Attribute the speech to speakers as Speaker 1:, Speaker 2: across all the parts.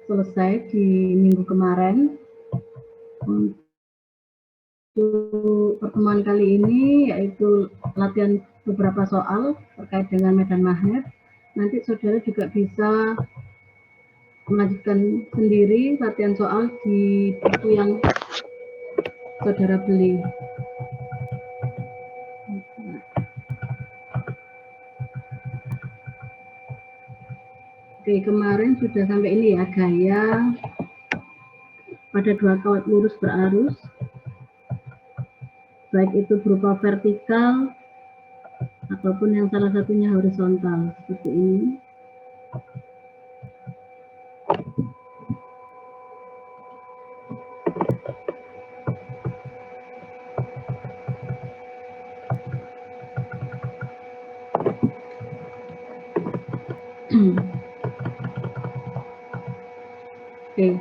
Speaker 1: selesai di minggu kemarin. Untuk pertemuan kali ini yaitu latihan beberapa soal terkait dengan medan magnet. Nanti saudara juga bisa melanjutkan sendiri latihan soal di buku yang saudara beli. Oke, kemarin sudah sampai ini ya, gaya pada dua kawat lurus berarus, baik itu berupa vertikal ataupun yang salah satunya horizontal seperti ini. Oke,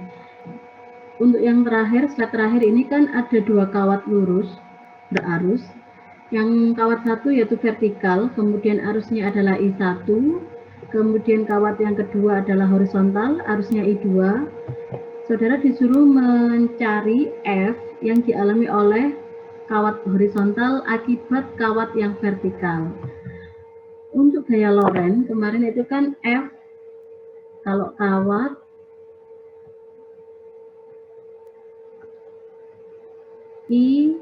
Speaker 1: untuk yang terakhir, slide terakhir ini kan ada dua kawat lurus berarus. Yang kawat satu yaitu vertikal, kemudian arusnya adalah I1, kemudian kawat yang kedua adalah horizontal, arusnya I2. Saudara disuruh mencari F yang dialami oleh kawat horizontal akibat kawat yang vertikal. Untuk gaya Lorentz kemarin itu kan F kalau kawat I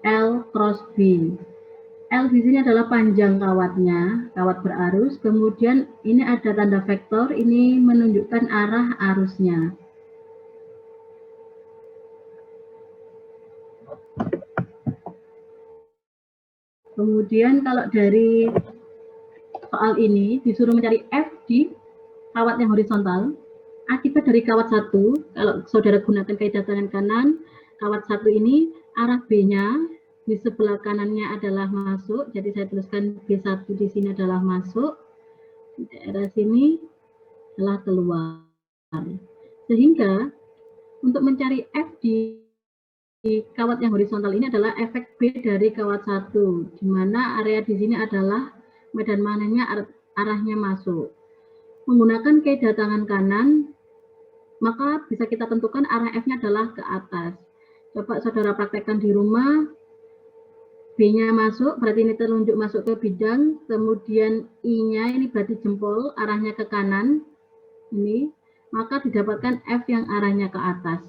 Speaker 1: L cross B. L di sini adalah panjang kawatnya, kawat berarus. Kemudian ini ada tanda vektor, ini menunjukkan arah arusnya. Kemudian kalau dari soal ini disuruh mencari F di kawat yang horizontal akibat dari kawat satu. Kalau saudara gunakan kaidah tangan kanan, kawat satu ini arah B-nya di sebelah kanannya adalah masuk, jadi saya tuliskan B1 di sini adalah masuk, di daerah sini adalah keluar. Sehingga untuk mencari F di kawat yang horizontal ini adalah efek B dari kawat satu, di mana area di sini adalah medan magnetnya arahnya masuk. Menggunakan kaidah tangan kanan, maka bisa kita tentukan arah F-nya adalah ke atas. Coba saudara praktekkan di rumah. B-nya masuk, berarti ini telunjuk masuk ke bidang, kemudian I-nya ini berarti jempol, arahnya ke kanan, ini, maka didapatkan F yang arahnya ke atas.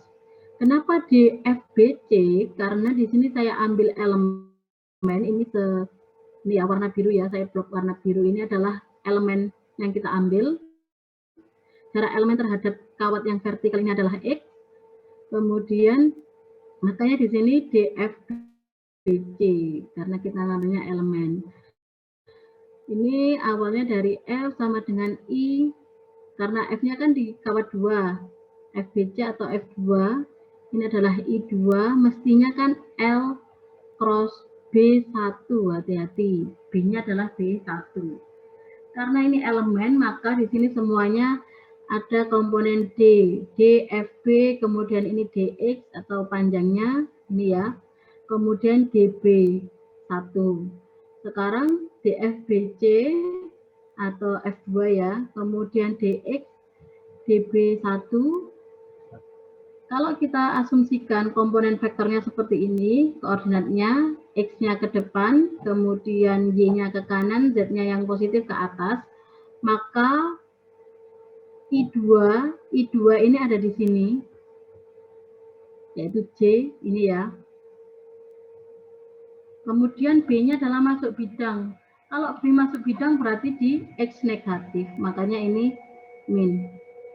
Speaker 1: Kenapa di FBC? Karena di sini saya ambil elemen, ini ya warna biru ya, saya blok warna biru, ini adalah elemen yang kita ambil. Jarak elemen terhadap kawat yang vertikal ini adalah X, kemudian makanya di sini DFBC karena kita namanya elemen. Ini awalnya dari F sama dengan I, karena F-nya kan di kawat 2, FBC atau F2, ini adalah I2, mestinya kan L cross B1, hati-hati, B-nya adalah B1. Karena ini elemen, maka di sini semuanya ada komponen D, DFB, kemudian ini DX atau panjangnya, ini ya, kemudian DB1. Sekarang DFBC atau F2 ya, kemudian DX, DB1. Kalau kita asumsikan komponen vektornya seperti ini, koordinatnya, X-nya ke depan, kemudian Y-nya ke kanan, Z-nya yang positif ke atas, maka I2 ini ada di sini, yaitu J, ini ya. Kemudian B-nya adalah masuk bidang. Kalau B masuk bidang berarti di X negatif, makanya ini min.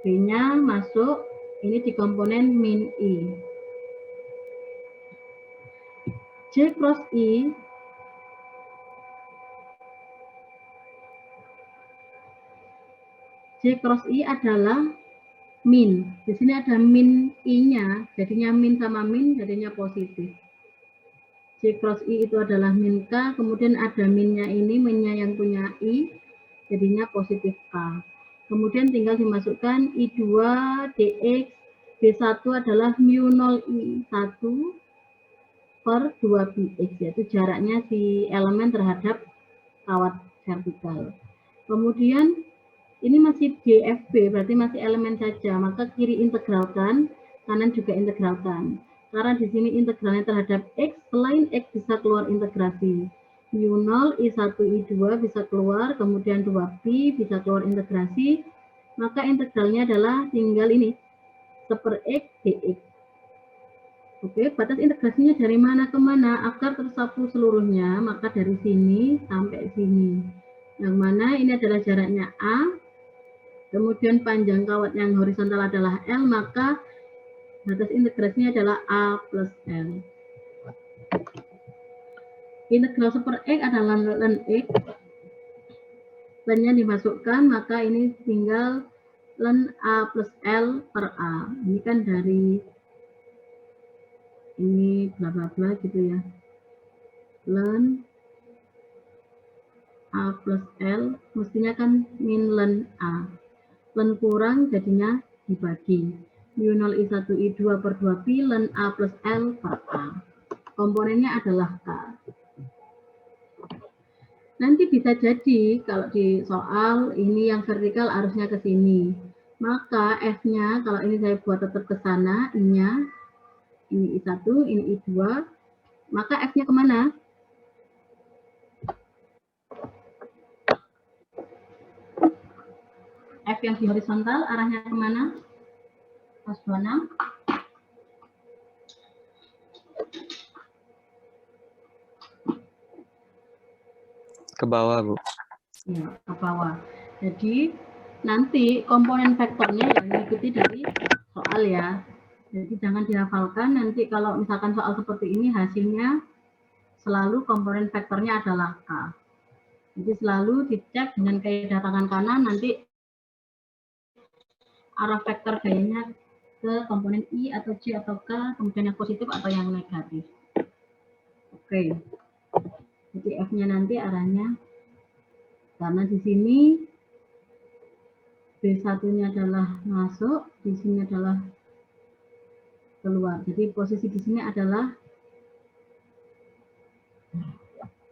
Speaker 1: B-nya masuk, ini di komponen min I. J cross I adalah min. Di sini ada min I-nya, jadinya min sama min, jadinya positif. J cross I itu adalah min K, kemudian ada minnya ini, minnya yang punya I, jadinya positif K. Kemudian tinggal dimasukkan I2, DX, B1 adalah mu 0 I1 per 2BX, yaitu jaraknya si elemen terhadap kawat vertikal. Kemudian Ini masih DFB, berarti masih elemen saja. Maka kiri integralkan, kanan juga integralkan. Karena di sini integralnya terhadap X, selain X bisa keluar integrasi. U0, I1, I2 bisa keluar, kemudian 2Pi bisa keluar integrasi. Maka integralnya adalah tinggal ini, 1/X dx. Oke, batas integrasinya dari mana ke mana agar tersapu seluruhnya, maka dari sini sampai sini. Yang mana ini adalah jaraknya A, kemudian panjang kawat yang horizontal adalah L, maka batas integrasinya adalah A plus L. Integral 1/X adalah ln X. Ln-nya dimasukkan, maka ini tinggal ln A plus L per A. Ini kan dari ini bla bla bla gitu ya. Ln A plus L mestinya kan min ln A. Ln kurang jadinya dibagi. U0 I1 I2 per 2Pi ln A plus L per A. Komponennya adalah K. Nanti bisa jadi kalau di soal ini yang vertikal arusnya ke sini. Maka F-nya kalau ini saya buat tetap ke sana, I-nya, ini I1, ini I2, maka F-nya kemana? F yang di horizontal arahnya kemana? Cos 26.
Speaker 2: Ke bawah, Bu.
Speaker 1: Ya, ke bawah. Jadi nanti komponen vektornya yang mengikuti dari soal ya. Jadi jangan dihafalkan, nanti kalau misalkan soal seperti ini hasilnya selalu komponen vektornya adalah K. Jadi selalu dicek dengan kaidah tangan kanan, nanti arah vektor gayanya ke komponen I atau J atau K, kemudian yang positif atau yang negatif. Oke. Jadi F-nya nanti arahnya, karena di sini B1-nya adalah masuk, di sini adalah keluar. Jadi posisi di sini adalah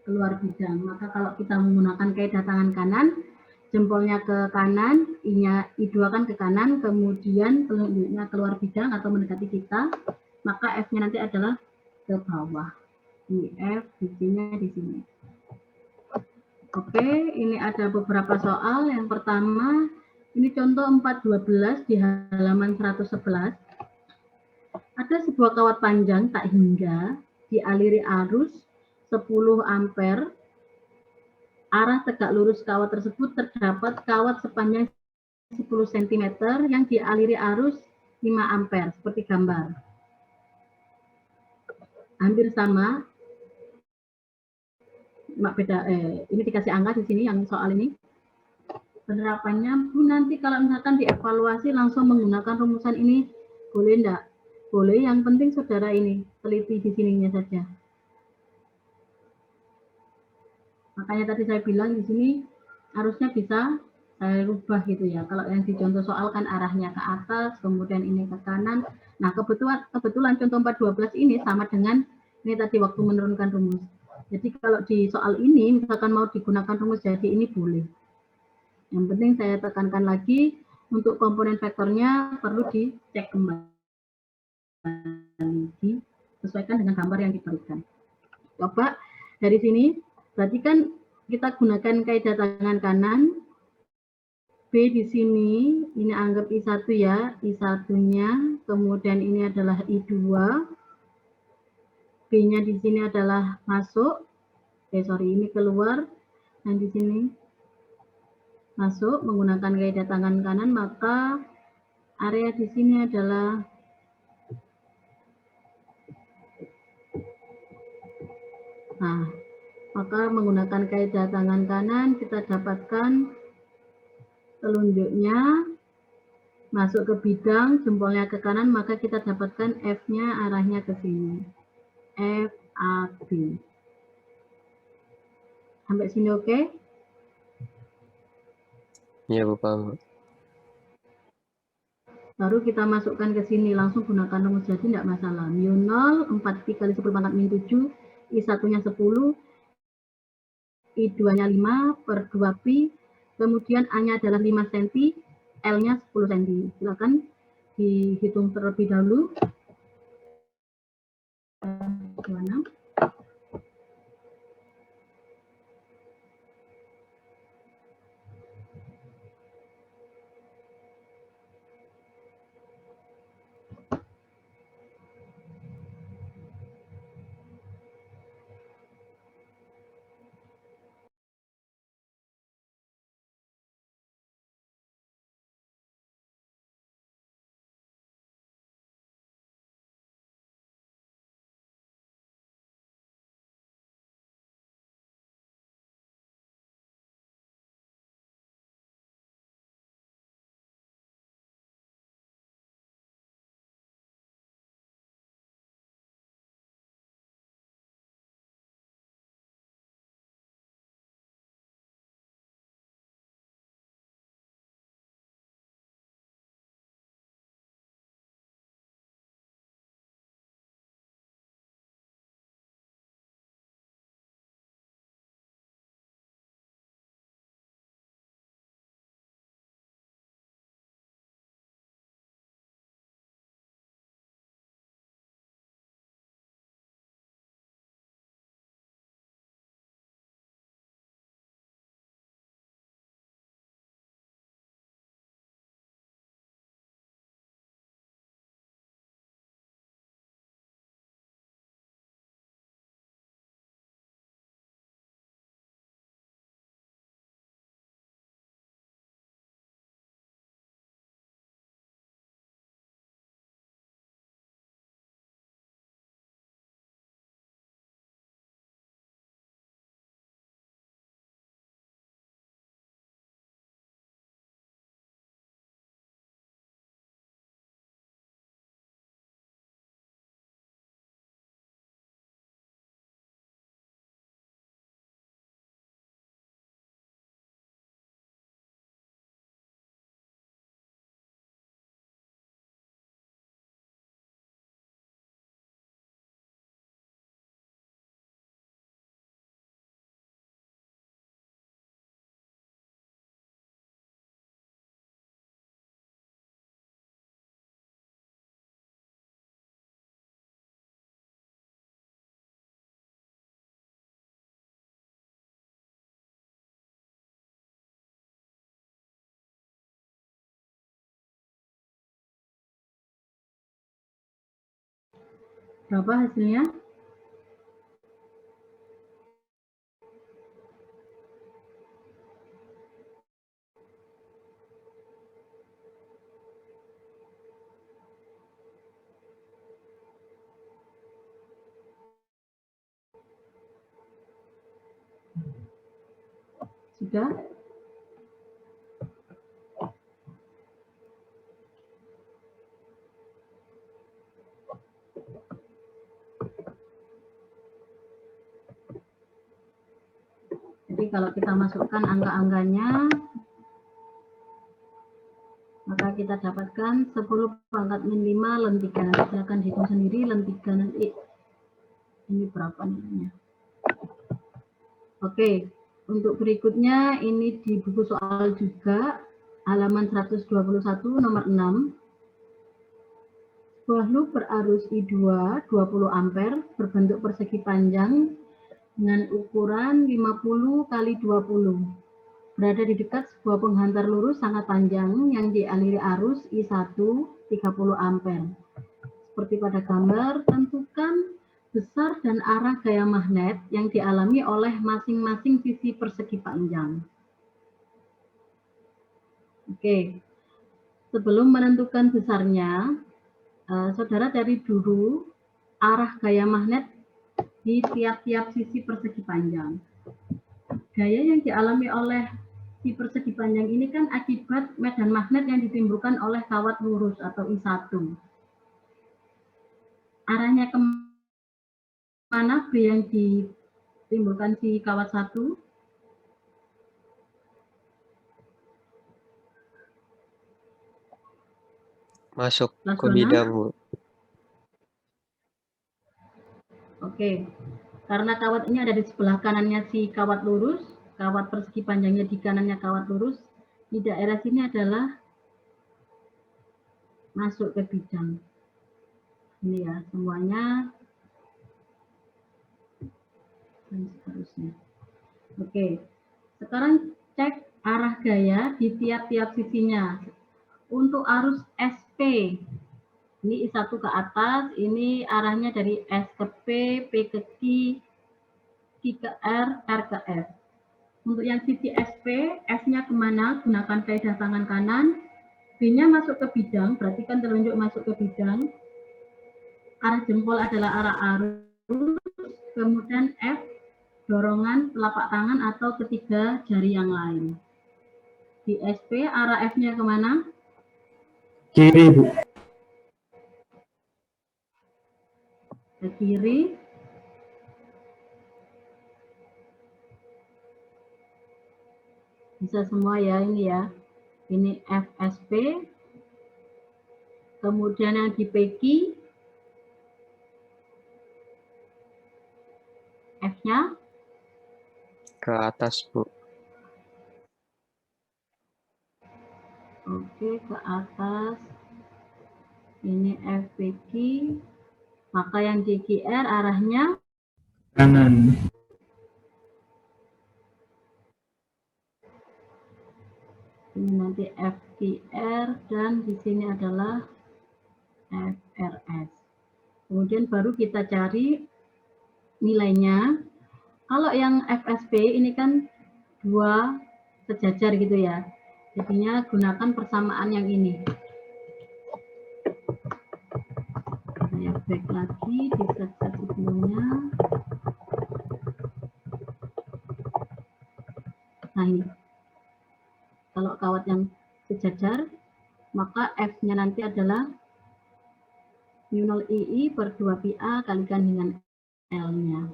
Speaker 1: keluar bidang. Maka kalau kita menggunakan kaidah tangan kanan, jempolnya ke kanan, I-nya I2 kan ke kanan, kemudian telunjuknya keluar bidang atau mendekati kita, maka F-nya nanti adalah ke bawah. Di F, biji-nya di sini. Oke, ini ada beberapa soal. Yang pertama, ini contoh 412 di halaman 111. Ada sebuah kawat panjang tak hingga dialiri arus 10 ampere. Arah tegak lurus kawat tersebut terdapat kawat sepanjang 10 cm yang dialiri arus 5 ampere seperti gambar. Hampir sama. Beda, ini dikasih angka di sini yang soal ini. Penerapannya, Bu, nanti kalau misalkan dievaluasi langsung menggunakan rumusan ini, boleh enggak? Boleh, yang penting saudara ini teliti di sininya saja. Makanya tadi saya bilang di sini harusnya bisa saya rubah gitu ya. Kalau yang di contoh soal kan arahnya ke atas, kemudian ini ke kanan. Nah, kebetulan contoh 412 ini sama dengan ini tadi waktu menurunkan rumus. Jadi kalau di soal ini misalkan mau digunakan rumus jadi ini boleh. Yang penting saya tekankan lagi untuk komponen vektornya perlu dicek kembali, disesuaikan dengan gambar yang diberikan. Coba dari sini, berarti kan kita gunakan kaidah tangan kanan. B di sini, ini anggap I1 ya, I1-nya, kemudian ini adalah I2. B-nya di sini adalah masuk, ini keluar, dan di sini masuk menggunakan kaidah tangan kanan, maka area di sini adalah maka menggunakan kaidah tangan kanan kita dapatkan telunjuknya masuk ke bidang, jempolnya ke kanan, maka kita dapatkan F-nya arahnya ke sini. FAB. Sampai sini oke?
Speaker 2: Iya, Bu, paham.
Speaker 1: Baru kita masukkan ke sini, langsung gunakan rumus jadi tidak masalah. Mu0, 4Pi kali 10 pangkat min 7, I1-nya 10, I2-nya 5 per 2Pi, kemudian A-nya adalah 5 cm, L-nya 10 cm. Silakan dihitung terlebih dahulu. 26. Berapa hasilnya? Sudah? Jadi kalau kita masukkan angka-angkanya, maka kita dapatkan 10 pangkat min 5 ln 3. Nanti silakan hitung sendiri ln 3 nanti ini berapa nilainya. Oke, untuk berikutnya ini di buku soal juga halaman 121 nomor 6. Sebuah loop berarus I2 20 ampere berbentuk persegi panjang dengan ukuran 50 × 20. Berada di dekat sebuah penghantar lurus sangat panjang yang dialiri arus I1 30 ampere. Seperti pada gambar, tentukan besar dan arah gaya magnet yang dialami oleh masing-masing sisi persegi panjang. Oke, sebelum menentukan besarnya, saudara cari dulu arah gaya magnet di tiap-tiap sisi persegi panjang. Gaya yang dialami oleh si persegi panjang ini kan akibat medan magnet yang ditimbulkan oleh kawat lurus atau I1. Arahnya kemana B yang ditimbulkan si kawat 1?
Speaker 2: Masuk ke
Speaker 1: Laksono?
Speaker 2: bidang, Bu.
Speaker 1: Oke, karena kawat ini ada di sebelah kanannya si kawat lurus, kawat persegi panjangnya di kanannya kawat lurus, di daerah sini adalah masuk ke bidang. Ini ya, semuanya dan seterusnya. Oke, sekarang cek arah gaya di tiap-tiap sisinya. Untuk arus SP, ini I1 ke atas, ini arahnya dari S ke P ke Q ke R ke F. Untuk yang sisi SP, S-nya kemana? Gunakan kaidah tangan kanan. B-nya masuk ke bidang, berarti kan telunjuk masuk ke bidang. Arah jempol adalah arah arus, kemudian F, dorongan telapak tangan atau ketiga jari yang lain. Di SP, arah F-nya kemana?
Speaker 3: Kiri, Bu.
Speaker 1: Ke kiri. Bisa semua ya, ini ya. Ini FSP. Kemudian yang di PQ, F-nya
Speaker 2: Ke atas, Bu.
Speaker 1: oke, ke atas. Ini FPQ. Maka yang di QR arahnya
Speaker 3: Kanan.
Speaker 1: ini nanti FQR dan di sini adalah FRS. Kemudian baru kita cari nilainya. Kalau yang FSP ini kan dua sejajar gitu ya. Jadinya gunakan persamaan yang ini. Saya back lagi di slide sebelumnya. Nah ini. Kalau kawat yang sejajar, maka F-nya nanti adalah mu0 II per 2 pi A kalikan dengan L-nya.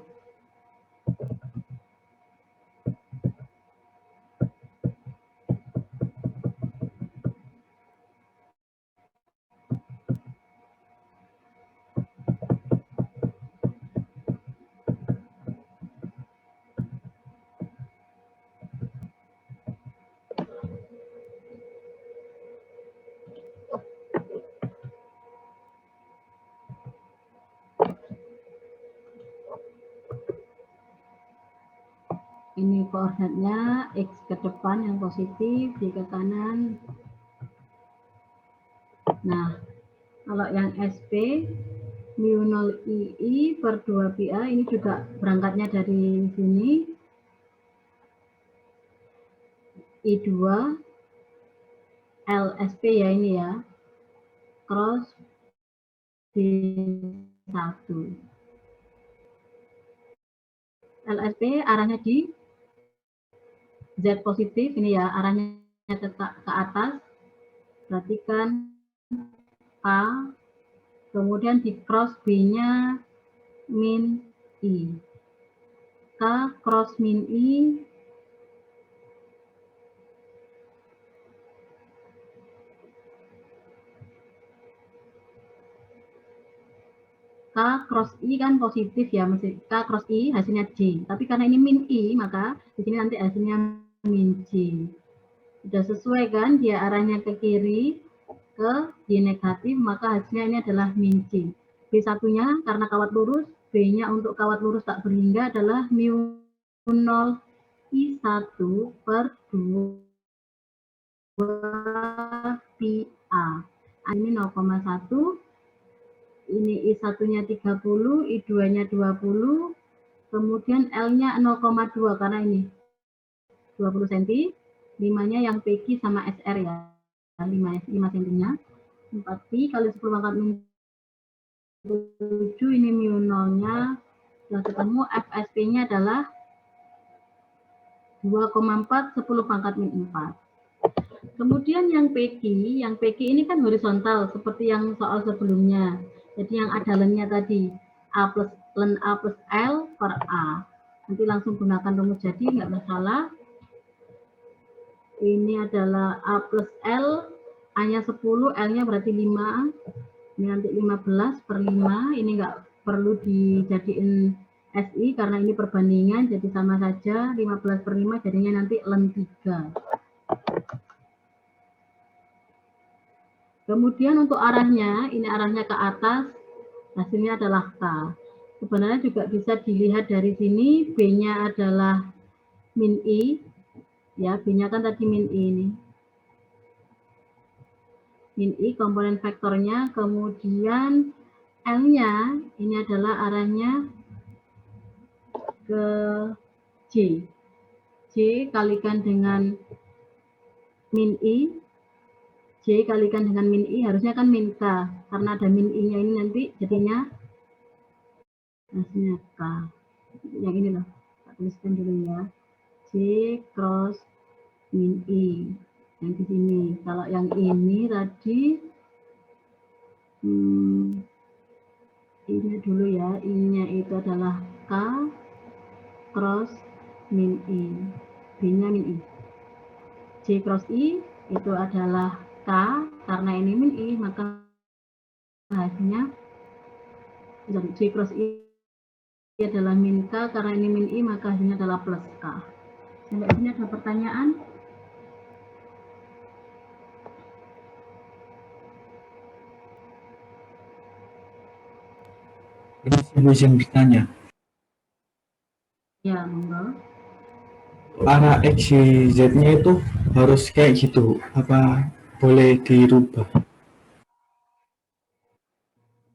Speaker 1: Ini koordinatnya X ke depan yang positif, Y ke kanan. Nah, kalau yang SP, mu0 II per 2 pi A, ini juga berangkatnya dari sini. I2, LSP ya ini ya, cross B1. LSP arahnya di Z positif, ini ya, arahnya tetap ke atas. Perhatikan A, kemudian di cross B-nya min I. K cross min I, K cross I kan positif ya, mesti K cross I hasilnya J. Tapi karena ini min I, maka di sini nanti hasilnya min J. Sudah sesuai kan, dia arahnya ke kiri, ke Y negatif, maka hasilnya ini adalah min J. B1-nya karena kawat lurus, B-nya untuk kawat lurus tak berhingga adalah mu0 I1 per 2 pi A. Ini 0,1. Ini I1-nya 30, I2-nya 20, kemudian L-nya 0,2 karena ini 20 cm, 5-nya yang PQ sama SR ya, 5 cm-nya, 4pi kali 10 pangkat min 7, ini mu0-nya, sudah ketemu, FSP-nya adalah 2,4, 10 pangkat min 4. Kemudian yang PQ ini kan horizontal, seperti yang soal sebelumnya. Jadi yang ada lennya tadi, len A plus L per A. Nanti langsung gunakan rumus jadi, nggak masalah. Ini adalah A plus L, A-nya 10, L-nya berarti 5. Ini nanti 15 per 5, ini nggak perlu dijadiin SI karena ini perbandingan jadi sama saja 15/5 jadinya nanti ln 3. Kemudian untuk arahnya, ini arahnya ke atas, hasilnya adalah K. Sebenarnya juga bisa dilihat dari sini, B-nya adalah min I, ya B-nya kan tadi min I ini. Min I komponen vektornya, kemudian L-nya ini adalah arahnya ke J. J kalikan dengan min I, J kalikan dengan min I, harusnya kan min K. Karena ada min I-nya ini nanti jadinya hasilnya K. Yang ini loh, tak tuliskan dulu ya. J cross min I. Yang di sini. Kalau yang ini tadi, ini dulu ya, I-nya itu adalah K cross min I. B-nya min I. J cross I itu adalah K, karena ini min I, maka hasilnya J cross I adalah min K, karena ini min I, maka hasilnya adalah plus K. Sampai sini ada pertanyaan?
Speaker 3: Ini saya izin bertanya.
Speaker 1: Ya, monggo.
Speaker 3: Arah X, Y, Z-nya itu harus kayak gitu, apa boleh dirubah?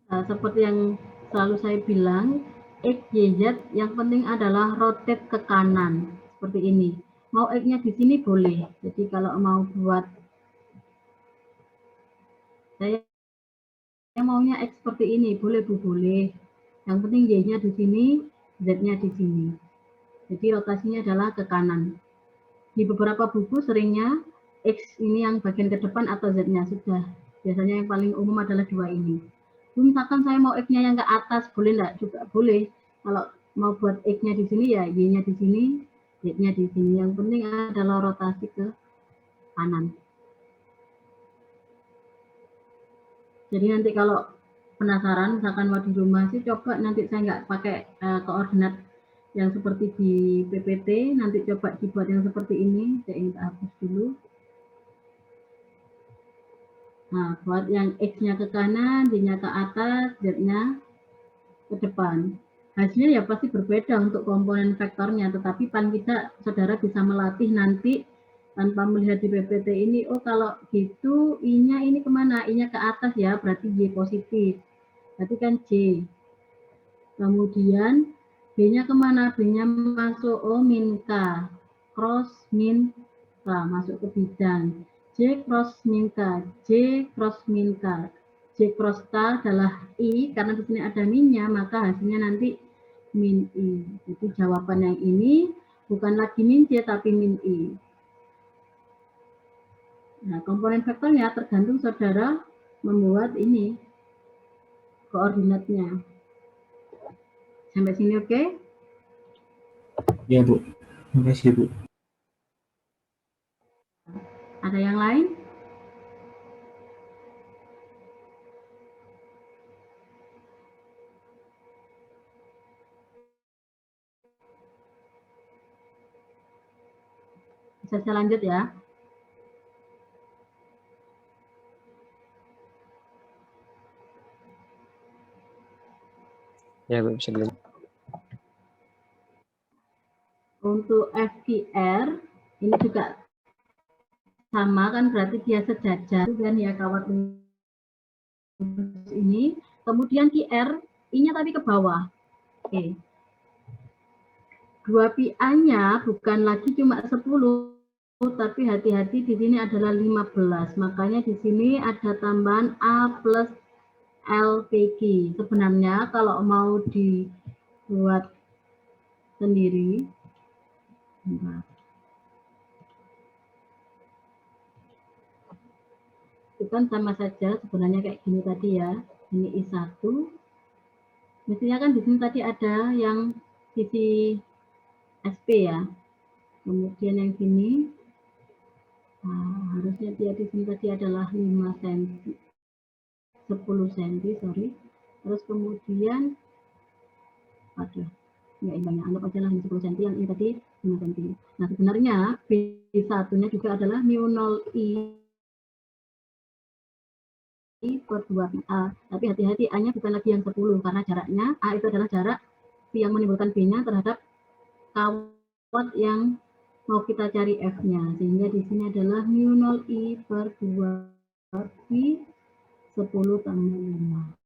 Speaker 1: Nah, seperti yang selalu saya bilang, X, Y, Z yang penting adalah rotate ke kanan seperti ini. Mau X-nya di sini boleh. Jadi kalau mau buat saya maunya X seperti ini, boleh Bu, boleh. Yang penting Y-nya di sini, Z-nya di sini. Jadi rotasinya adalah ke kanan. Di beberapa buku seringnya X ini yang bagian ke depan atau Z-nya sudah. Biasanya yang paling umum adalah dua ini. Misalkan saya mau X-nya yang ke atas, boleh enggak? Juga boleh. Kalau mau buat X-nya di sini ya Y-nya di sini, Z-nya di sini. Yang penting adalah rotasi ke kanan. Jadi nanti kalau penasaran, misalkan mau di rumah sih, coba nanti saya nggak pakai koordinat yang seperti di PPT, nanti coba dibuat yang seperti ini. Saya ingin hapus dulu. Nah, buat yang X-nya ke kanan, Y-nya ke atas, Z-nya ke depan. Hasilnya ya pasti berbeda untuk komponen vektornya, tetapi paling tidak saudara bisa melatih nanti tanpa melihat di PPT ini, oh kalau gitu I-nya ini kemana? I-nya ke atas ya, berarti Y positif. Berarti kan J. Kemudian B-nya kemana? B-nya masuk min K, cross min K, masuk ke bidang. J cross min K, J cross min K. J cross K adalah I, karena di sini ada minnya, maka hasilnya nanti min I. Jadi jawaban yang ini bukan lagi min J, tapi min I. Nah, komponen vektornya tergantung saudara membuat ini koordinatnya. Sampai sini oke?
Speaker 3: Ya Bu, terima kasih Bu.
Speaker 1: Ada yang lain? Bisa saya lanjut ya?
Speaker 2: Ya, Bu, bisa dulu.
Speaker 1: Untuk FQR ini juga sama kan, berarti dia sejajar kan ya kawat ini. Kemudian QR, I-nya tapi ke bawah. Oke. 2PA-nya bukan lagi cuma 10, tapi hati-hati di sini adalah 15. Makanya di sini ada tambahan A plus LPG. Sebenarnya kalau mau dibuat sendiri, itu kan sama saja sebenarnya kayak gini tadi ya. Ini I1. Mestinya kan di sini tadi ada yang sisi SP ya. Kemudian yang sini, nah, harusnya dia di sini tadi adalah 5 cm, 10 cm, sorry. Terus kemudian, aduh, ya imbangnya, anggap aja lah ini 10 cm, yang ini tadi 5 cm. Nah, sebenarnya B1-nya juga adalah mu 0I per 2A, tapi hati-hati A-nya bukan lagi yang 10, karena jaraknya, A itu adalah jarak yang menimbulkan B-nya terhadap kawat yang mau kita cari F-nya, sehingga di sini adalah mu 0I per 2I 10 tambah 5.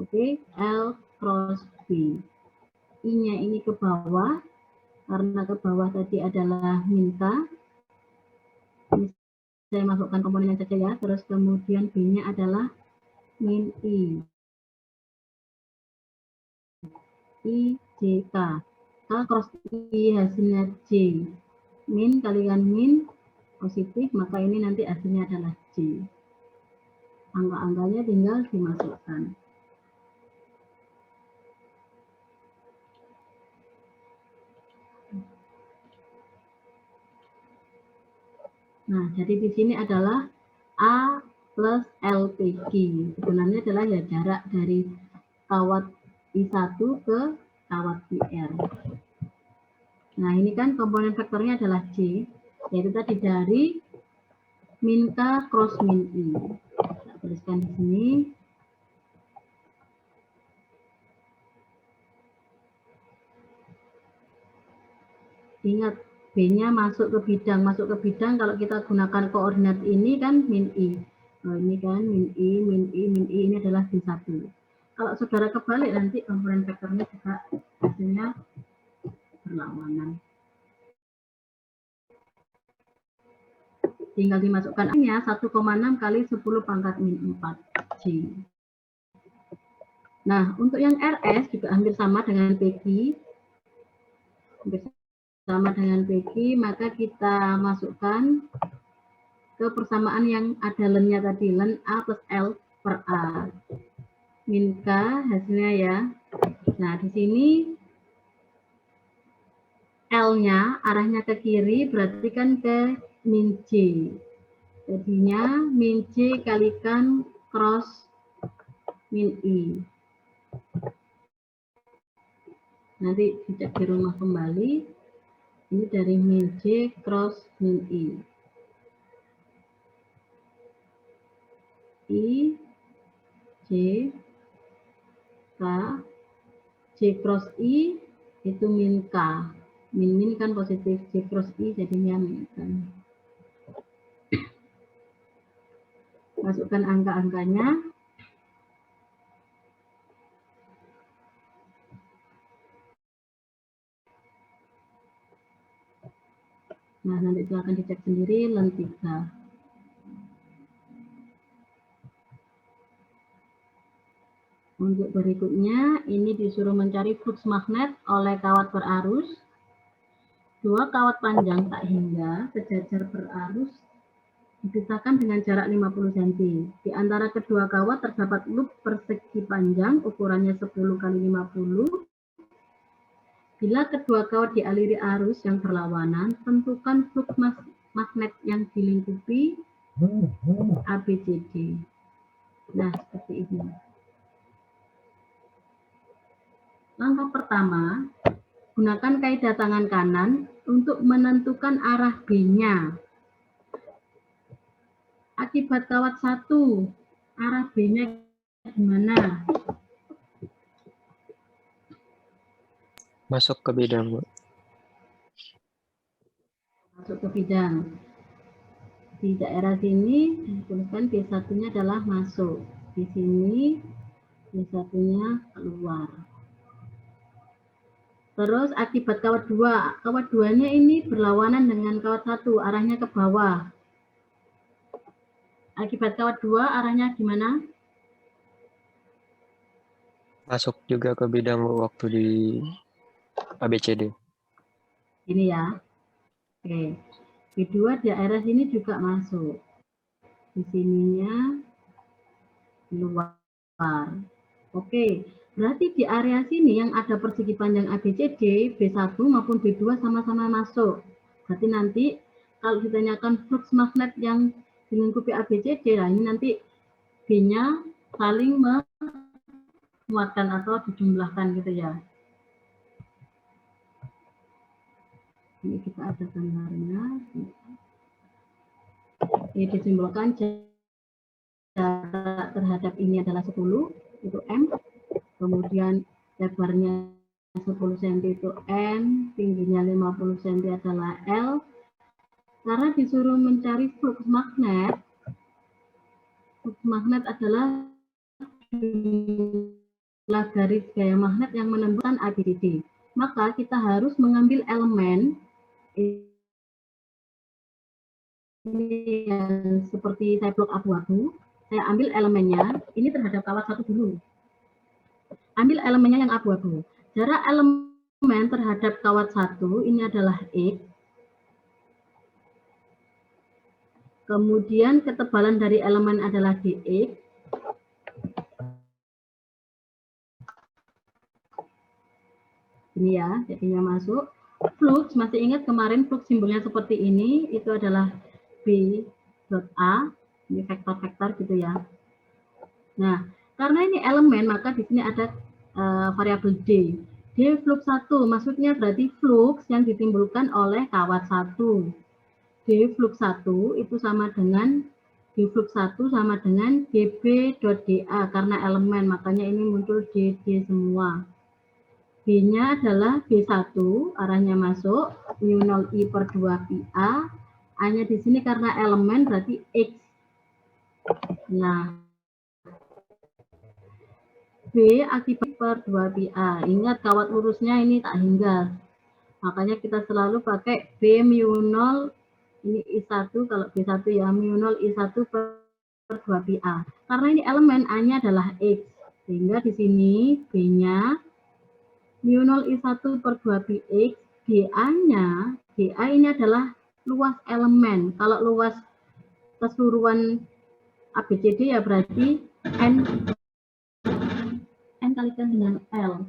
Speaker 1: Oke, L cross B. I-nya ini ke bawah, karena ke bawah tadi adalah min K. Ini saya masukkan komponennya saja ya, terus kemudian B-nya adalah min I. I, J, K. K cross I hasilnya J. Min kalikan min positif, maka ini nanti hasilnya adalah J. Angka-angkanya tinggal dimasukkan. Nah, jadi di sini adalah A plus LPG. Sebenarnya adalah ya jarak dari kawat I1 ke kawat IR. Nah, ini kan komponen vektornya adalah J, yaitu tadi dari min K cross min I. Saya tuliskan di sini. Ingat, B-nya masuk ke bidang. Masuk ke bidang kalau kita gunakan koordinat ini kan min I. Nah, ini kan min I, min I, min I, ini adalah B1. Kalau saudara kebalik nanti komponen vektornya juga hasilnya berlawanan. Tinggal dimasukkan A-nya 1,6 kali 10 pangkat min 4 J. Nah, untuk yang RS juga hampir sama dengan PQ. Hampir sama dengan PQ, maka kita masukkan ke persamaan yang ada len-nya tadi, len A plus L per A. Min K hasilnya ya. Nah, di sini L-nya arahnya ke kiri, berarti kan ke min J. Jadinya min J kalikan cross min I. Nanti dicek di rumah kembali. Ini dari min J cross min I. I, J, K, J cross I itu min K. Min kan positif, J cross I jadinya min K. Masukkan angka-angkanya. Nah, nanti silahkan dicek sendiri len 3. Untuk berikutnya, ini disuruh mencari flux magnet oleh kawat berarus. Dua kawat panjang tak hingga sejajar berarus dipisahkan dengan jarak 50 cm. Di antara kedua kawat terdapat loop persegi panjang ukurannya 10 kali 50. Bila kedua kawat dialiri arus yang berlawanan, tentukan flux magnet yang dilingkupi ABCD. Nah, seperti ini. Langkah pertama, gunakan kaidah tangan kanan untuk menentukan arah B-nya. Akibat kawat 1, arah B-nya gimana?
Speaker 2: Masuk ke bidang, Bu.
Speaker 1: Masuk ke bidang. Di daerah sini dituliskan B1-nya adalah masuk. Di sini B1-nya keluar. Terus akibat kawat 2. Kawat 2-nya ini berlawanan dengan kawat 1, arahnya ke bawah. Akibat kawat 2 arahnya gimana?
Speaker 2: Masuk juga ke bidang, Bu, waktu di ABCD.
Speaker 1: Ini ya. Oke. B2 daerah sini juga masuk. Di sininya keluar. Oke. Berarti di area sini yang ada persegi panjang ABCD, B1 maupun B2 sama-sama masuk. Berarti nanti kalau ditanyakan flux magnet yang dilingkupi ABCD, nah ini nanti B-nya saling muatkan atau dijumlahkan gitu ya. Ini kita ada gambarnya. Ini disimbolkan jarak terhadap ini adalah 10, itu M. Kemudian lebarnya 10 cm itu N, tingginya 50 cm adalah L. Karena disuruh mencari flux magnet adalah jumlah garis gaya magnet yang menembuskan ABCD. Maka kita harus mengambil elemen ini yang seperti saya blok abu-abu. Saya ambil elemennya, ini terhadap kawat 1 dulu. Ambil elemennya yang abu-abu. Jarak elemen terhadap kawat 1 ini adalah X. Kemudian ketebalan dari elemen adalah dx. Ini ya, jadinya masuk. Flux, masih ingat kemarin flux simbolnya seperti ini, itu adalah B dot A, ini vektor-vektor gitu ya. Nah, karena ini elemen, maka di sini ada variabel D. D flux 1, maksudnya berarti flux yang ditimbulkan oleh kawat 1. D flux 1 itu sama dengan D flux 1 sama dengan dB.dA karena elemen, makanya ini muncul DD semua. B-nya adalah B1, arahnya masuk, mu0 I per 2 pi A. A-nya di sini karena elemen berarti X. Nah, B akibat per 2 pi A. Ingat kawat lurusnya ini tak hingga. Makanya kita selalu pakai B mu0 ini I1, kalau B1 ya mu0 I1 per 2 pi A. Karena ini elemen A-nya adalah X. Sehingga di sini B-nya mu0 I1 per 2 pi X, GA-nya, GA ini adalah luas elemen. Kalau luas keseluruhan ABCD ya berarti N kalikan dengan L.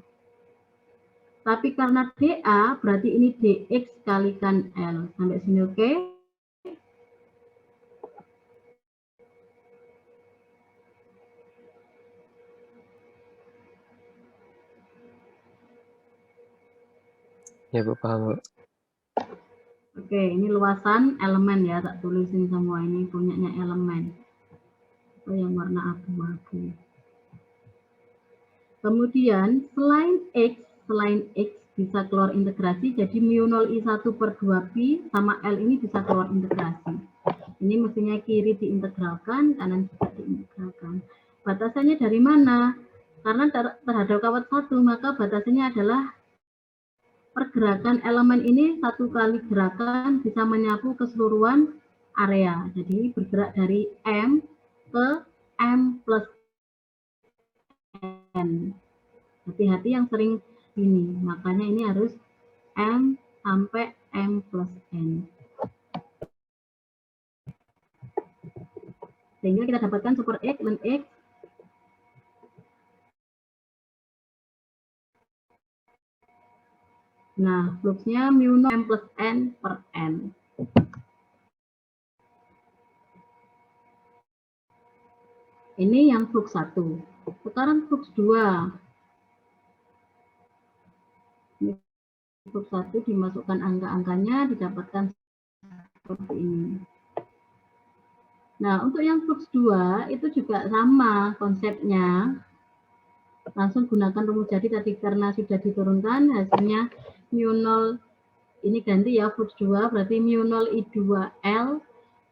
Speaker 1: Tapi karena DA berarti ini DX kalikan L. Sampai sini oke?
Speaker 2: Ya Bu, paham Bu.
Speaker 1: Oke, ini luasan elemen ya, tak tulisin semua ini punyanya elemen. Itu yang warna abu-abu. Kemudian selain X bisa keluar integrasi, jadi mu0 I1 per 2 pi sama L ini bisa keluar integrasi. Ini mestinya kiri diintegralkan, kanan juga diintegralkan. Batasannya dari mana? Karena terhadap kawat 1, maka batasannya adalah pergerakan elemen ini satu kali gerakan bisa menyapu keseluruhan area. Jadi bergerak dari M ke M plus N. Hati-hati yang sering ini, makanya ini harus M sampai M plus N. Sehingga kita dapatkan super X dan X. Nah, fluxnya mu0 M plus N per N. Ini yang flux 1. Sekarang flux 2. Ini flux 1 dimasukkan angka-angkanya, didapatkan seperti ini. Nah, untuk yang flux 2 itu juga sama konsepnya. Langsung gunakan rumus jadi tadi karena sudah diturunkan, hasilnya mu0 ini ganti ya, flux 2 berarti mu0 I2L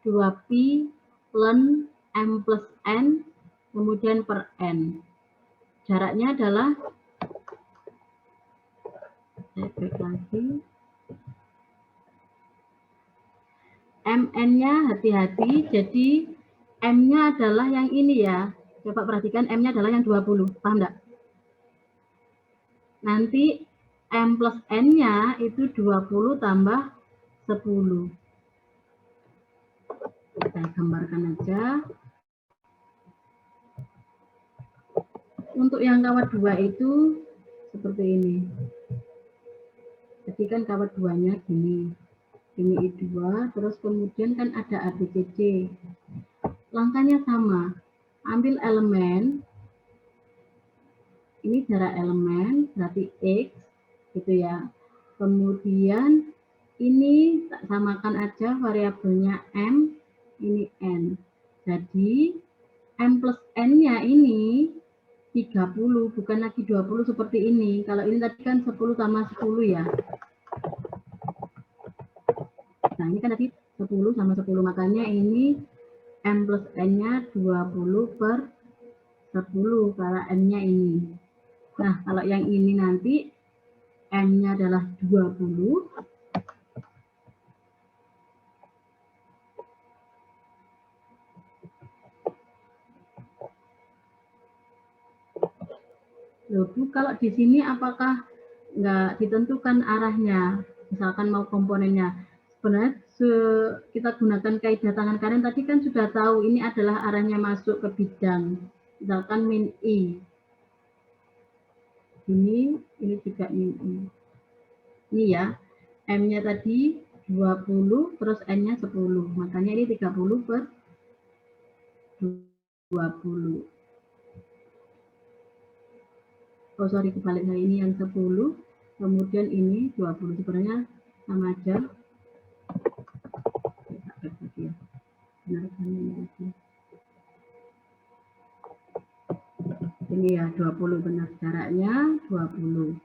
Speaker 1: 2pi ln M plus N kemudian per N. Jaraknya adalah, saya break lagi, MN-nya hati-hati, jadi M-nya adalah yang ini ya. Coba perhatikan M-nya adalah yang 20, paham enggak? Nanti M plus N-nya itu 20 tambah 10. Kita gambarkan aja. Untuk yang kawat 2 itu seperti ini. Jadi kan kawat 2-nya gini. Ini I2, terus kemudian kan ada ABCD. Langkahnya sama. Ambil elemen. ini jarak elemen, berarti X, gitu ya. Kemudian ini tak samakan aja variabelnya M, ini N. Jadi M plus N-nya ini 30, bukan lagi 20 seperti ini. Kalau ini tadi kan 10 sama 10 ya. Nah, ini kan tadi 10 sama 10, makanya ini M plus N-nya 20 per 10, karena M-nya ini. Nah, kalau yang ini nanti M-nya adalah 20, loh, kalau di sini apakah nggak ditentukan arahnya, misalkan mau komponennya. Sebenarnya kita gunakan kaidah tangan kanan tadi kan sudah tahu ini adalah arahnya masuk ke bidang, misalkan min I. Ini juga min I. Ini ya, M-nya tadi 20, terus N-nya 10, makanya ini 30 per 20. Oh sorry, kebalik, ini yang 10, kemudian ini 20, sebenarnya sama aja. Ini ya 20 benar, jaraknya 20.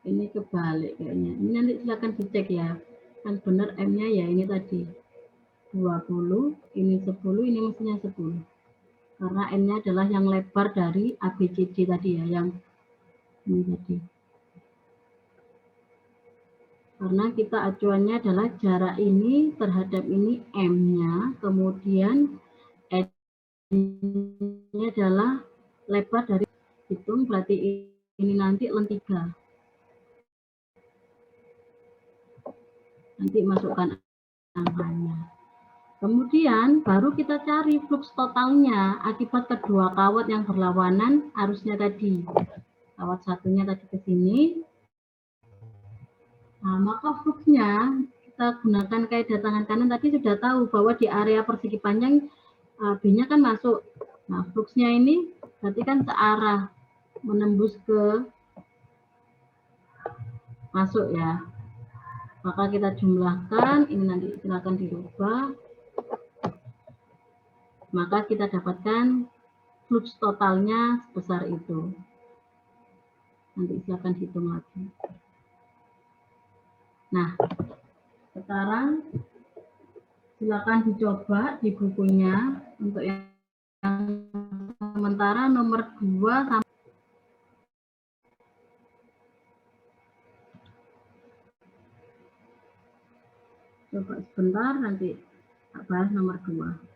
Speaker 1: Ini kebalik kayaknya. Ini nanti silakan dicek ya. Kan benar M-nya ya ini tadi 20, ini 10, ini mestinya 10. Karena N-nya adalah yang lebar dari ABCD tadi ya, yang ini tadi. Karena kita acuannya adalah jarak ini terhadap ini M-nya, kemudian N-nya adalah lebar dari hitung, berarti ini nanti ln 3. Nanti masukkan angkanya. Kemudian baru kita cari flux totalnya akibat kedua kawat yang berlawanan arusnya tadi. Kawat satunya tadi ke sini. Nah, maka fluxnya kita gunakan kaidah tangan kanan tadi sudah tahu bahwa di area persegi panjang B-nya kan masuk. Nah, fluxnya ini berarti kan searah menembus ke masuk ya. Maka kita jumlahkan, ini nanti silakan dirubah. Maka kita dapatkan flux totalnya sebesar itu. Nanti silakan hitung lagi. Nah, sekarang silakan dicoba di bukunya untuk yang sementara nomor 2 sampai coba sebentar, nanti bahas nomor 2.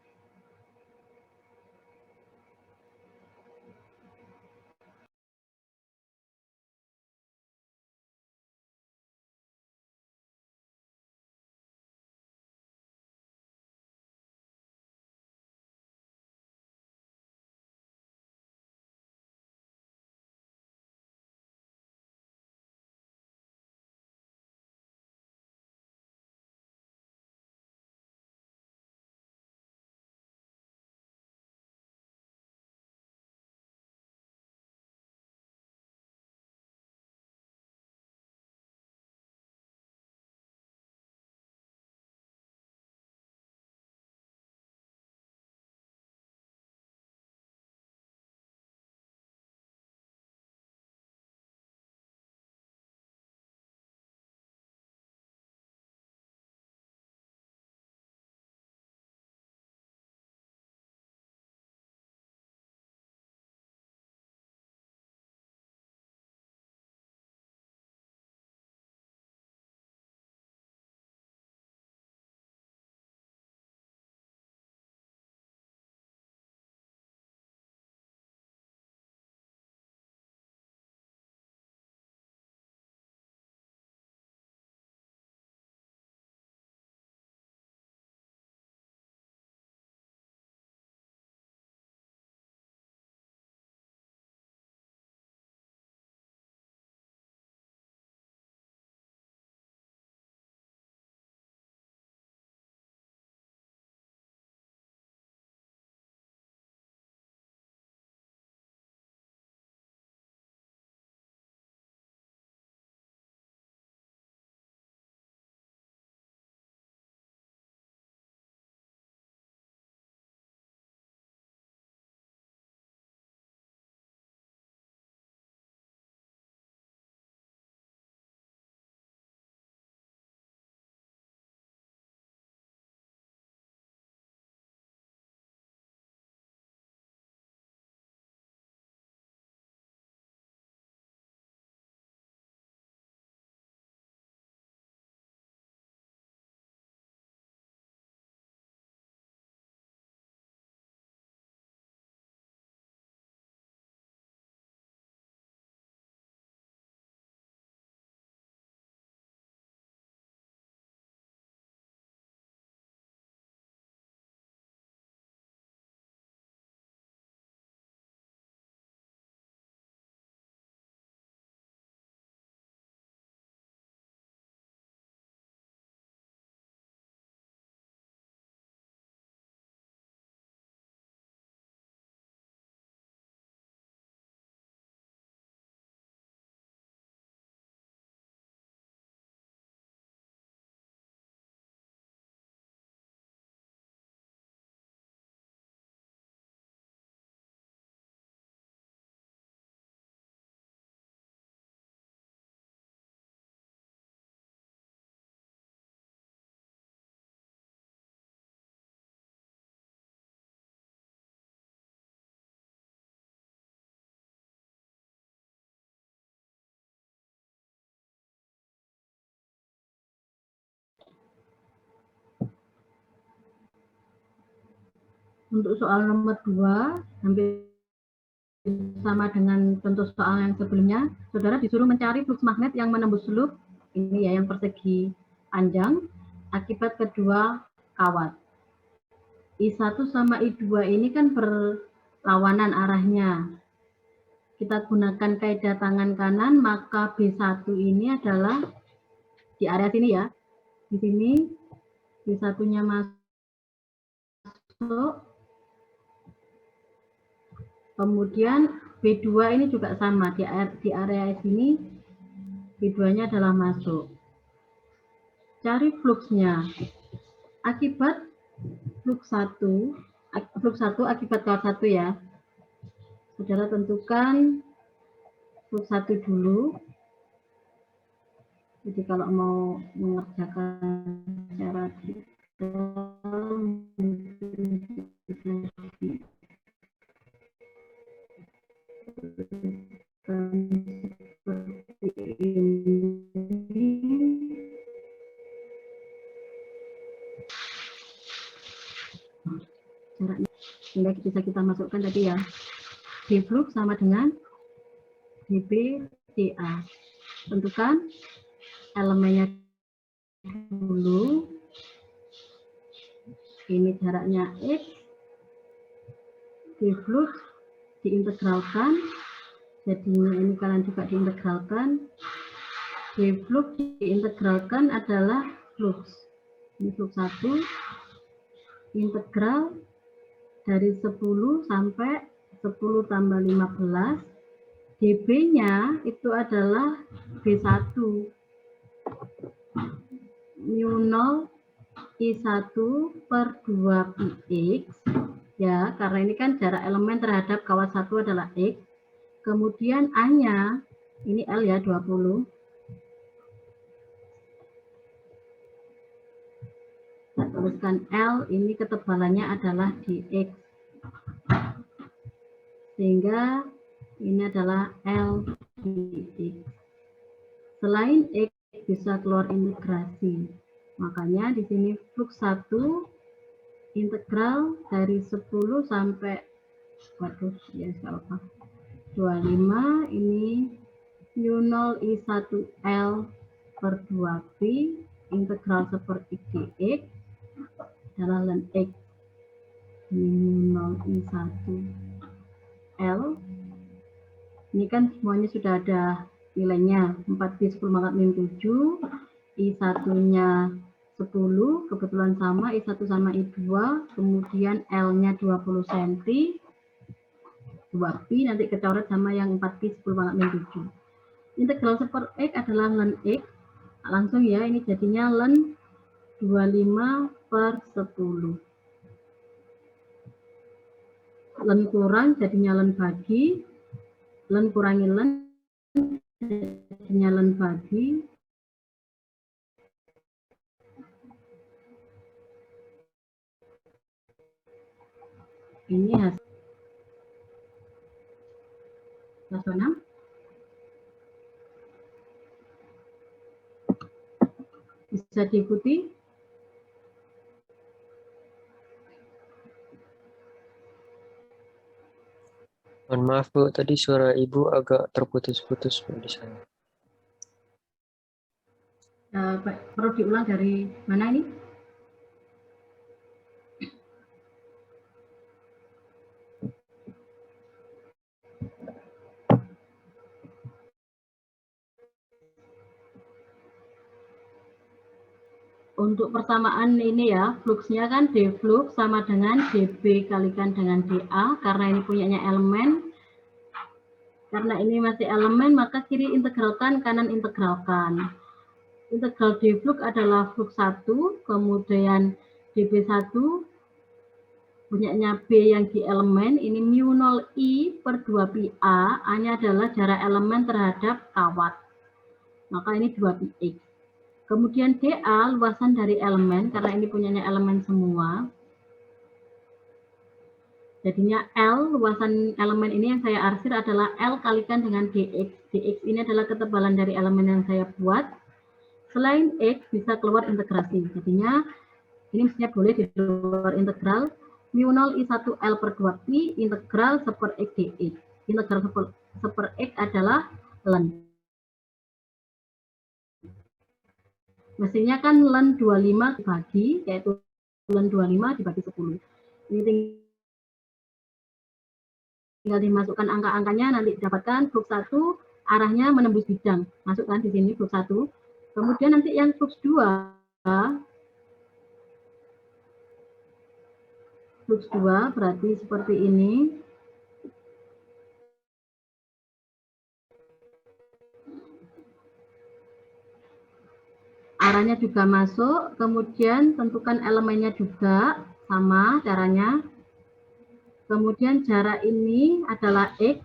Speaker 1: Untuk soal nomor 2, hampir sama dengan contoh soal yang sebelumnya, saudara disuruh mencari flux magnet yang menembus loop, ini ya yang persegi panjang, akibat kedua kawat. I1 sama I2 ini kan berlawanan arahnya. Kita gunakan kaidah tangan kanan, maka B1 ini adalah di area sini ya. Di sini B1-nya masuk. Kemudian B2 ini juga sama, di area sini B2-nya adalah masuk. Cari fluxnya. Akibat flux 1 akibat kawat 1 ya. Saudara tentukan flux 1 dulu. Jadi kalau mau mengerjakan secara detail seperti ini. Caranya sehingga bisa kita masukkan tadi ya, D flux sama dengan dB dA. Tentukan elemennya dulu. Ini jaraknya X. D flux diintegralkan. Jadi ini kalian juga diintegralkan. D flux diintegralkan adalah flux. Ini flux 1. Integral dari 10 sampai 10 tambah 15. dB-nya itu adalah B1. Mu 0 I1 per 2πx. Ya, karena ini kan jarak elemen terhadap kawat 1 adalah X. Kemudian A-nya, ini L ya, 20. Saya tuliskan L, ini ketebalannya adalah dx. Sehingga ini adalah L dx. Selain X bisa keluar integrasi. Makanya di sini flux 1 integral dari 10 sampai 25 ini mu 0 I1 L per 2pi integral seperti dx adalah ln X. Ini mu 0 I1 L. Ini kan semuanya sudah ada nilainya. 4pi 10 pangkat min 7. I1-nya 10, kebetulan sama. I1 sama I2. Kemudian L-nya 20 cm. 2pi nanti kecoret sama yang 4pi 10 pangkat min 7. Integral seper X adalah ln X. Langsung ya, ini jadinya ln 25 per 10. Ln kurang jadinya ln bagi. Ln kurangi ln jadinya ln bagi. Ini hasil 6. Bisa diikuti.
Speaker 2: Mohon maaf Bu, tadi suara Ibu agak terputus-putus Bu di sana.
Speaker 1: Perlu diulang dari mana ini? Untuk persamaan ini ya, fluxnya kan D flux sama dengan dB kalikan dengan dA, karena ini punyanya elemen. Karena ini masih elemen, maka kiri integralkan, kanan integralkan. Integral D flux adalah flux 1, kemudian dB1 punyanya B yang di elemen, ini mu 0 I per 2pi A, A-nya adalah jarak elemen terhadap kawat. Maka ini 2πx. Kemudian dA luasan dari elemen, karena ini punyanya elemen semua. Jadinya L, luasan elemen ini yang saya arsir adalah L kalikan dengan dx. Dx ini adalah ketebalan dari elemen yang saya buat. Selain X bisa keluar integrasi. Jadinya ini mestinya boleh di luar integral. mu 0 I1L per 2Pi integral seper X dx. Integral seper X adalah ln. Mestinya kan ln 25 dibagi, yaitu ln 25 dibagi 10. Ini tinggal dimasukkan angka-angkanya, nanti dapatkan flux 1 arahnya menembus bidang. Masukkan di sini flux 1. Kemudian nanti yang flux 2 berarti seperti ini. Arahnya juga masuk, kemudian tentukan elemennya juga, sama caranya. Kemudian jarak ini adalah X,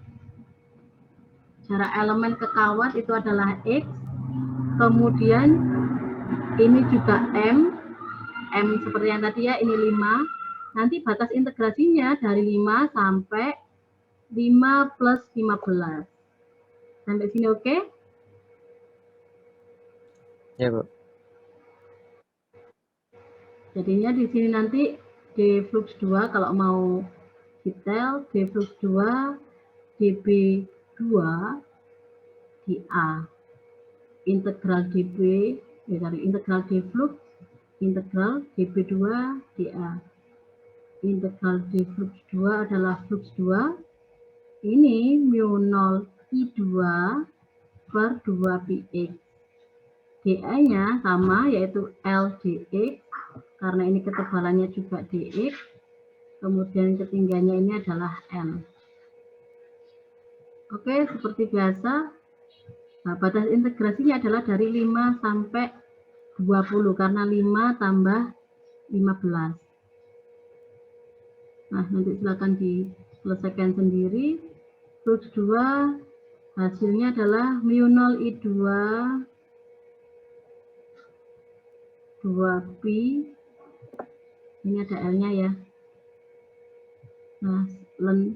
Speaker 1: jarak elemen ke kawat itu adalah X, kemudian ini juga M seperti yang tadi ya, ini 5. Nanti batas integrasinya dari 5 sampai 5 plus 15. Sampai sini oke?
Speaker 2: Ya, Bu.
Speaker 1: Jadinya di sini nanti D flux 2 kalau mau detail, D flux 2 dB2 di A. Integral dB, integral D flux, integral dB2 di A. Integral D flux 2 adalah flux 2. Ini mu 0 I2 per 2πx. dA-nya sama, yaitu L dx, karena ini ketebalannya juga dx. Kemudian ketinggiannya ini adalah L. Oke, seperti biasa. Nah, batas integrasinya adalah dari 5 sampai 20, karena 5 tambah 15. Nah, nanti silakan diselesaikan sendiri. Flux 2 hasilnya adalah mu 0 I2 2pi. Ini ada L-nya ya. Nah, ln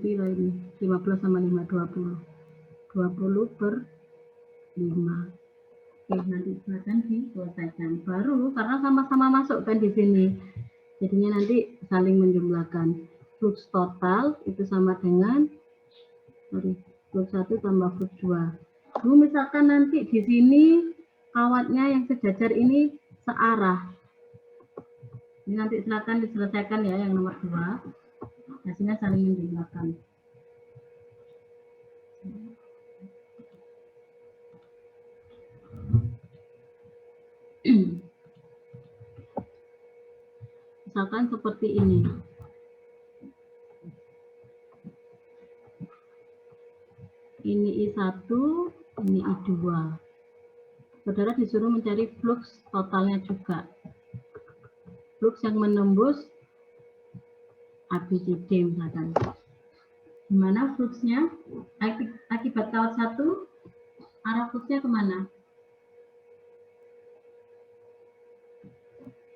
Speaker 1: pi lah ini 15 sama 5 20 per 5. Oke, nanti silakan diselesaikan. Baru karena sama-sama masuk kan di sini, jadinya nanti saling menjumlahkan. Flux total itu sama dengan flux 1 tambah flux 2. Misalkan nanti di sini kawatnya yang sejajar ini searah. Ini nanti silakan diselesaikan ya yang nomor 2. Hasilnya saling menjumlahkan. Misalkan seperti ini. Ini I1, ini I2. Saudara disuruh mencari flux totalnya juga. Flux yang menembus ABCD misalkan. Gimana fluxnya? Akibat kawat 1, arah fluxnya kemana?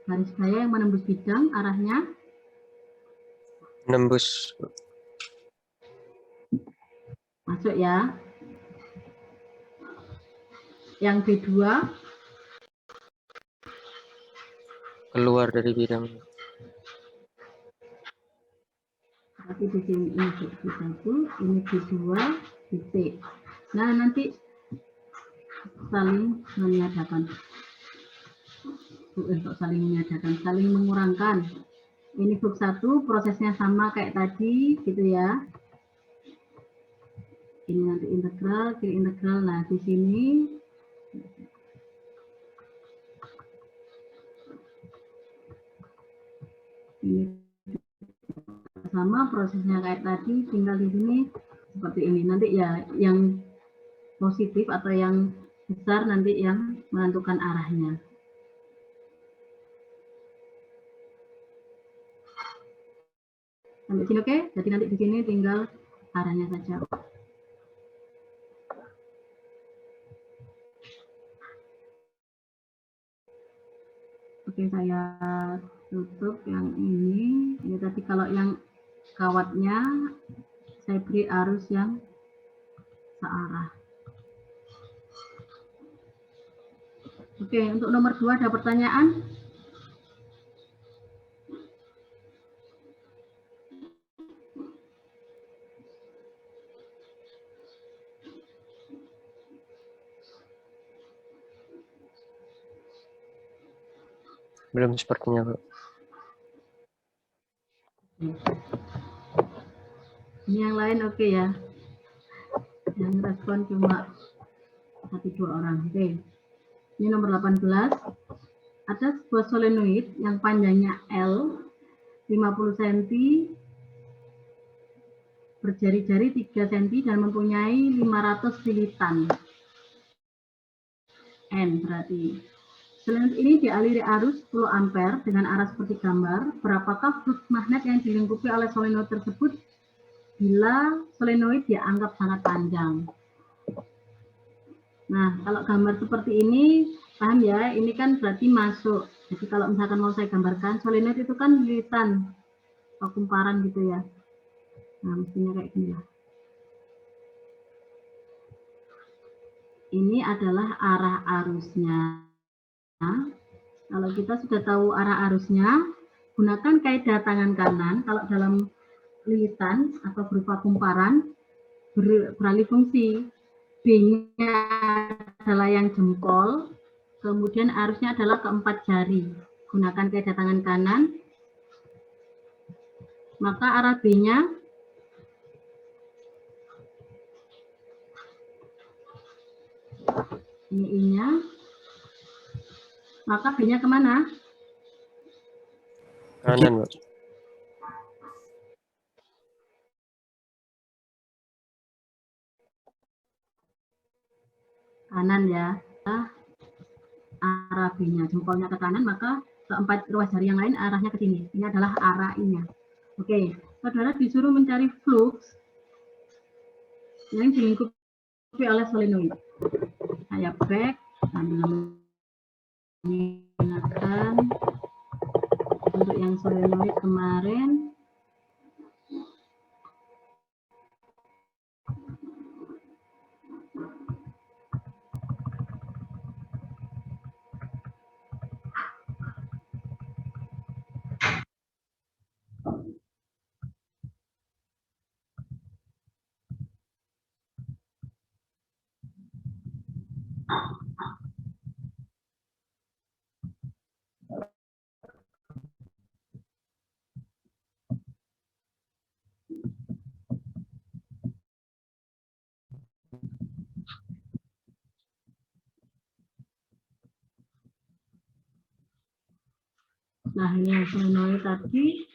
Speaker 1: Garis bawah yang menembus bidang, arahnya?
Speaker 2: Menembus.
Speaker 1: Masuk ya. Yang B2?
Speaker 2: Keluar dari bidang.
Speaker 1: Tapi di sini ini B1, ini B2, B3. Nah, nanti saling meniadakan. Saling mengurangkan. Ini flux 1, prosesnya sama kayak tadi, gitu ya. Ini nanti integral, kiri integral. Nah, di sini ini sama prosesnya kayak tadi, tinggal di sini seperti ini. Nanti ya yang positif atau yang besar nanti yang menentukan arahnya. Sampai sini oke? Jadi nanti di sini tinggal arahnya saja. Oke, saya tutup yang ini. Ini tadi kalau yang kawatnya saya beri arus yang searah. Oke, untuk nomor 2 ada pertanyaan?
Speaker 2: Belum sepertinya, Bu.
Speaker 1: Ini yang lain oke ya. Yang respon cuma 1-2 orang. Oke. Ini nomor 18. Ada sebuah solenoid yang panjangnya L 50 cm, berjari-jari 3 cm dan mempunyai 500 lilitan. N berarti. Solenoid ini dialiri arus 10 ampere dengan arah seperti gambar. Berapakah flux magnet yang dilingkupi oleh solenoid tersebut bila solenoid dianggap sangat panjang? Nah, kalau gambar seperti ini, paham ya? Ini kan berarti masuk. Jadi kalau misalkan mau saya gambarkan, solenoid itu kan lilitan atau kumparan gitu ya. Nah, mestinya kayak gini lah. Ini adalah arah arusnya. Nah, kalau kita sudah tahu arah arusnya, gunakan kaidah tangan kanan. Kalau dalam lilitan atau berupa kumparan, beralih fungsi. B-nya adalah yang jempol, kemudian arusnya adalah keempat jari. Gunakan kaidah tangan kanan, maka arah B-nya ini I-nya, maka B-nya kemana?
Speaker 2: Kanan, Bu.
Speaker 1: Kanan ya. Arah B-nya, jempolnya ke kanan, maka keempat ruas jari yang lain arahnya ke sini. Ini adalah arah I-nya. Oke, saudara disuruh mencari flux yang dilingkupi oleh solenoid. Saya back sambil mengingatkan untuk yang solenoid kemarin. Nah, ini yang solenoid tadi.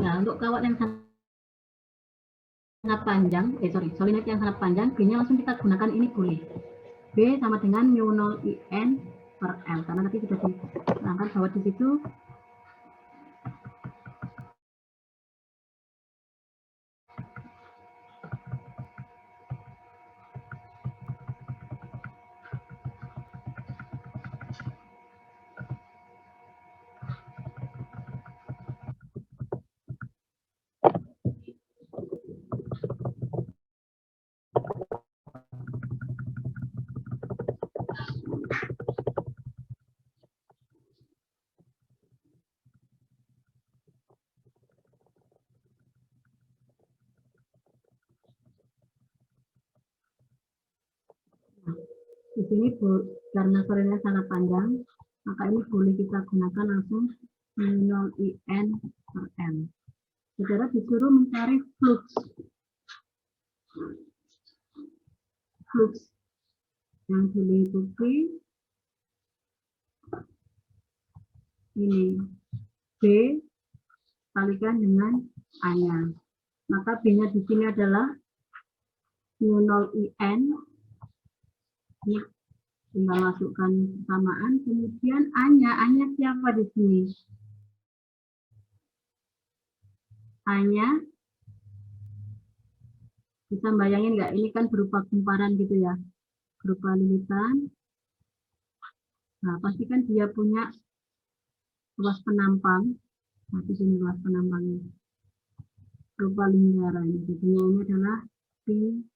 Speaker 1: Nah, untuk kawat yang sangat panjang, solenoid yang sangat panjang, B-nya langsung kita gunakan ini boleh. B sama dengan mu 0 IN per L, karena tadi sudah diterangkan bahwa di situ di sini karena solenoidnya sangat panjang, maka ini boleh kita gunakan langsung mu 0 IN per L. Saudara disuruh mencari flux yang dilingkupi ini B kalikan dengan A-nya. Maka B-nya di sini adalah mu 0 IN. Ini tinggal masukkan persamaan. Kemudian A-nya siapa di sini? A-nya bisa bayangin nggak? Ini kan berupa kumparan gitu ya, berupa lilitan. Nah, pasti kan dia punya ruas penampang. Nah, di sini ruas penampangnya. rupa lingkaran. Jadinya ini adalah pi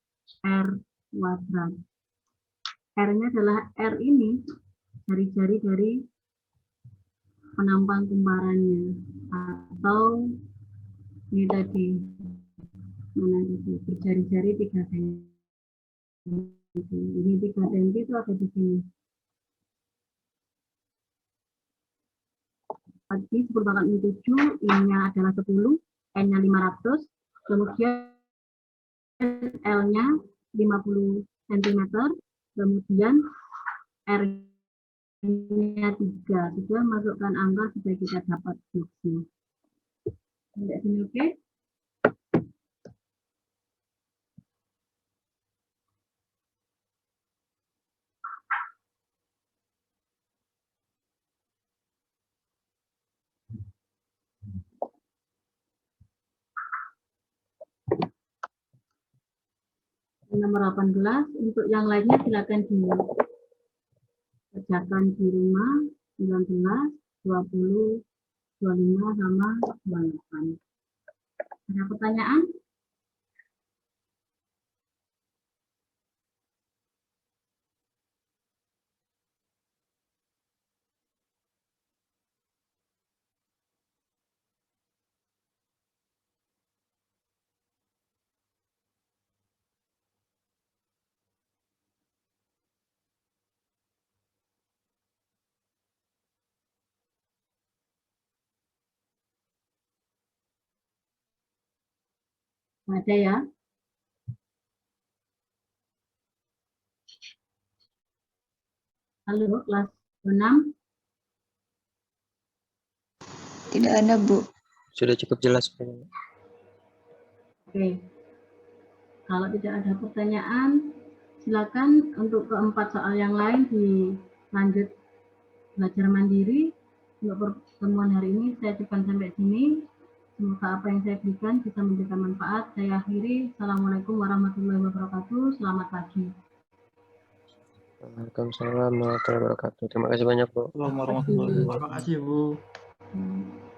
Speaker 1: R kuadrat. R-nya adalah R ini jari-jari dari penampang kumparannya, atau ini tadi mana itu berjari-jari 3 cm. Ini 3 cm itu ada di sini. Tadi 10/7, I-nya adalah 10, N-nya 500, kemudian L-nya 50 cm, kemudian R-nya 3. Sudah masukkan angka supaya kita dapat boxnya. Sampai sini oke? Nomor 18, untuk yang lainnya silakan dikerjakan di rumah. 19, 20, 25 sama 28. Ada pertanyaan? Ada ya? Halo, kelas 6.
Speaker 4: Tidak ada, Bu.
Speaker 2: Sudah cukup jelas, Bu.
Speaker 1: Oke. Kalau tidak ada pertanyaan, silakan untuk keempat soal yang lain dilanjut belajar mandiri. Untuk pertemuan hari ini saya cukupkan sampai sini. Semoga apa yang saya berikan bisa memberikan manfaat. Saya akhiri. Assalamualaikum warahmatullahi wabarakatuh. Selamat pagi.
Speaker 2: Waalaikumsalam warahmatullahi wabarakatuh. Terima kasih banyak, Bu.
Speaker 3: Assalamualaikum warahmatullahi wabarakatuh.
Speaker 5: Terima kasih, Bu.
Speaker 1: Hmm.